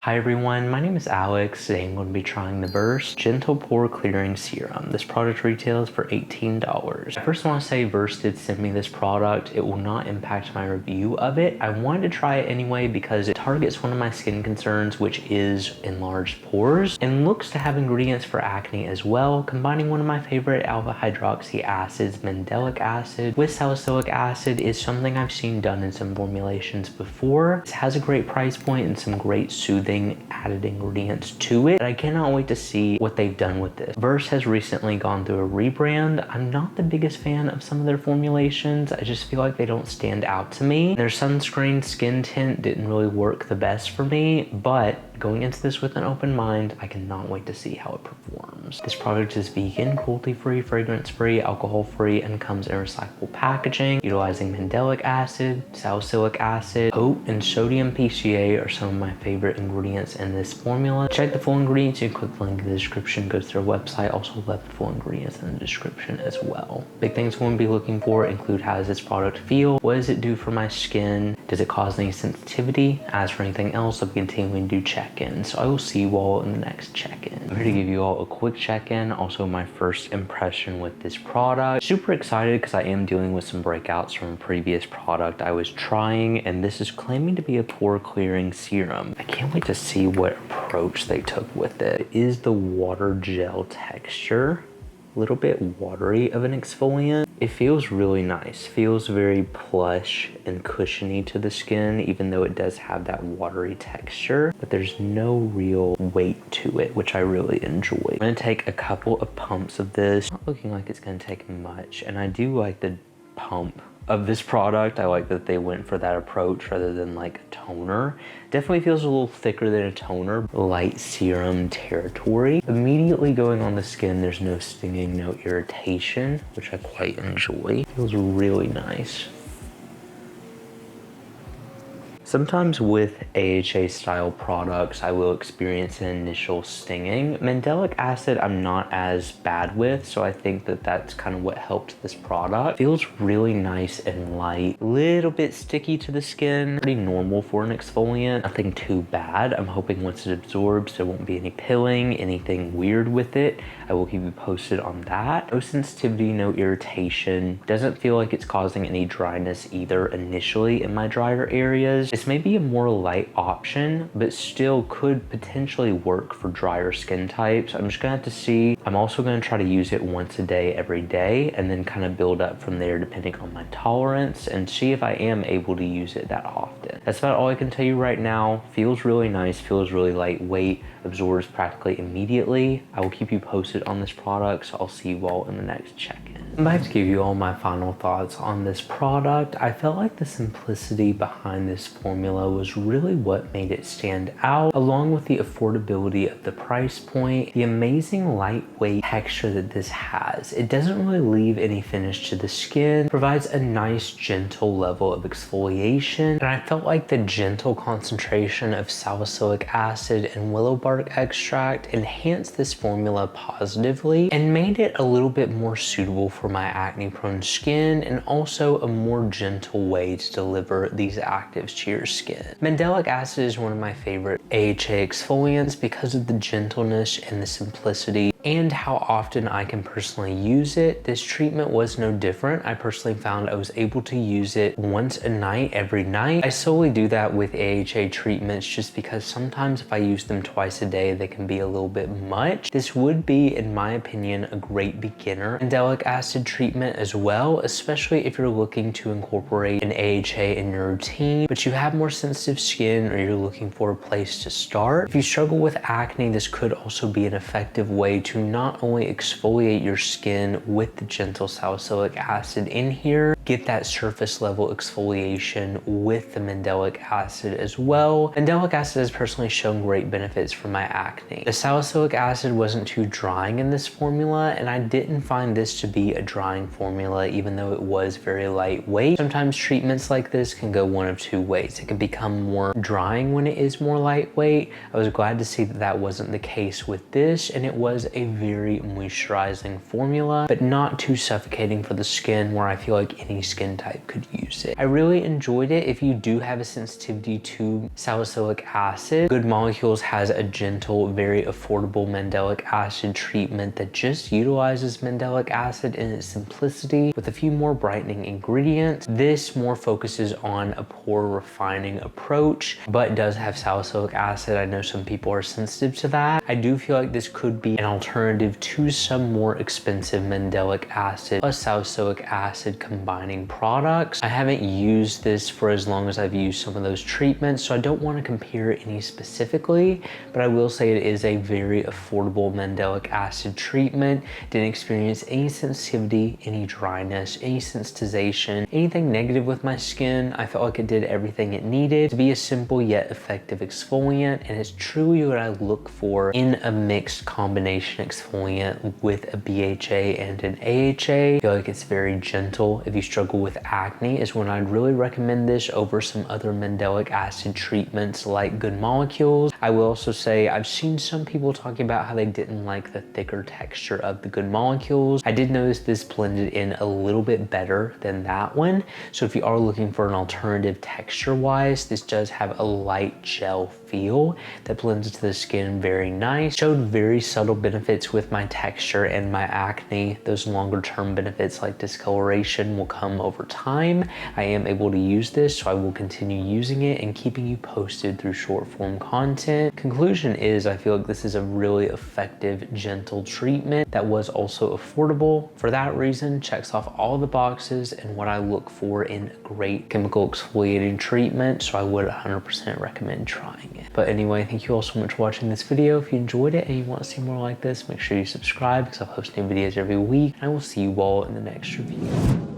Hi everyone, my name is Alex. Today I'm going to be trying the Verse Gentle Pore Clearing Serum. This product retails for $18. I first want to say Verse did send me this product. It will not impact my review of it. I wanted to try it anyway because it targets one of my skin concerns, which is enlarged pores, and looks to have ingredients for acne as well, combining one of my favorite alpha hydroxy acids, Mandelic acid, with salicylic acid is something I've seen done in some formulations before. This has a great price point and some great soothing added ingredients to it. I cannot wait to see what they've done with this. Verse has recently gone through a rebrand. I'm not the biggest fan of some of their formulations. I just feel like they don't stand out to me. Their sunscreen skin tint didn't really work the best for me, but going into this with an open mind, I cannot wait to see how it performs. This product is vegan, cruelty-free, fragrance-free, alcohol-free, and comes in recyclable packaging, utilizing mandelic acid, salicylic acid, oat, and sodium PCA are some of my favorite ingredients in this formula. Check the full ingredients. You can click the link in the description, go to their website. Also left the full ingredients in the description as well. Big things we're going to be looking for include how does this product feel? What does it do for my skin? Does it cause any sensitivity? As for anything else, I'll be continuing to do check-in. So I will see you all in the next check-in. I'm here to give you all a quick check-in. Also my first impression with this product. Super excited because I am dealing with some breakouts from a previous product I was trying, and this is claiming to be a pore clearing serum. I can't wait to see what approach they took with it. It is the water gel texture. A little bit watery of an exfoliant. It feels really nice. Feels very plush and cushiony to the skin, even though it does have that watery texture, but there's no real weight to it, which I really enjoy. I'm gonna take a couple of pumps of this. Not looking like it's gonna take much, and I do like the pump of this product. I like that they went for that approach rather than like a toner. Definitely feels a little thicker than a toner. Light serum territory. Immediately going on the skin, there's no stinging, no irritation, which I quite enjoy. Feels really nice. Sometimes with AHA style products, I will experience an initial stinging. Mandelic acid I'm not as bad with, so I think that that's kind of what helped this product. Feels really nice and light. Little bit sticky to the skin. Pretty normal for an exfoliant. Nothing too bad. I'm hoping once it absorbs, there won't be any pilling, anything weird with it. I will keep you posted on that. No sensitivity, no irritation. Doesn't feel like it's causing any dryness either initially in my drier areas. This may be a more light option, but still could potentially work for drier skin types. I'm just gonna have to see. I'm also gonna try to use it once a day, every day, and then kind of build up from there depending on my tolerance and see if I am able to use it that often. That's about all I can tell you right now. Feels really nice, feels really lightweight, absorbs practically immediately. I will keep you posted on this product, so I'll see you all in the next check-in. I'm about to give you all my final thoughts on this product. I felt like the simplicity behind this formula was really what made it stand out, along with the affordability of the price point, the amazing lightweight texture that this has. It doesn't really leave any finish to the skin, provides a nice gentle level of exfoliation, and I felt like the gentle concentration of salicylic acid and willow bark extract enhanced this formula positively and made it a little bit more suitable for my acne prone skin, and also a more gentle way to deliver these actives to your skin. Mandelic acid is one of my favorite AHA exfoliants because of the gentleness and the simplicity and how often I can personally use it. This treatment was no different. I personally found I was able to use it once a night, every night. I solely do that with AHA treatments just because sometimes if I use them twice a day, they can be a little bit much. This would be, in my opinion, a great beginner mandelic acid treatment as well, especially if you're looking to incorporate an AHA in your routine, but you have more sensitive skin or you're looking for a place to start. If you struggle with acne, this could also be an effective way to not only exfoliate your skin with the gentle salicylic acid in here, get that surface level exfoliation with the mandelic acid as well. Mandelic acid has personally shown great benefits for my acne. The salicylic acid wasn't too drying in this formula, and I didn't find this to be a drying formula, even though it was very lightweight. Sometimes treatments like this can go one of two ways. It can become more drying when it is more lightweight. I was glad to see that that wasn't the case with this, and it was a very moisturizing formula, but not too suffocating for the skin where I feel like any any skin type could use it. I really enjoyed it. If you do have a sensitivity to salicylic acid, Good Molecules has a gentle, very affordable mandelic acid treatment that just utilizes mandelic acid in its simplicity with a few more brightening ingredients. This more focuses on a pore refining approach, but does have salicylic acid. I know some people are sensitive to that. I do feel like this could be an alternative to some more expensive mandelic acid plus salicylic acid combining products. I haven't used this for as long as I've used some of those treatments, so I don't want to compare any specifically, but I will say it is a very affordable mandelic acid treatment. Didn't experience any sensitivity, any dryness, any sensitization, anything negative with my skin. I felt like it did everything it needed to be a simple yet effective exfoliant, and it's truly what I look for in a mixed combination exfoliant with a BHA and an AHA. I feel like it's very gentle. If you struggle with acne is when I'd really recommend this over some other mandelic acid treatments like Good Molecules. I will also say I've seen some people talking about how they didn't like the thicker texture of the Good Molecules. I did notice this blended in a little bit better than that one. So if you are looking for an alternative texture wise, this does have a light gel feel that blends into the skin very nice. Showed very subtle benefits with my texture and my acne. Those longer term benefits like discoloration will come over time. I am able to use this, so I will continue using it and keeping you posted through short form content. Conclusion is I feel like this is a really effective, gentle treatment that was also affordable. For that reason, checks off all the boxes and what I look for in a great chemical exfoliating treatment, so I would 100% recommend trying it. But anyway, thank you all so much for watching this video. If you enjoyed it and you want to see more like this, make sure you subscribe because I'll post new videos every week. And I will see you all in the next review.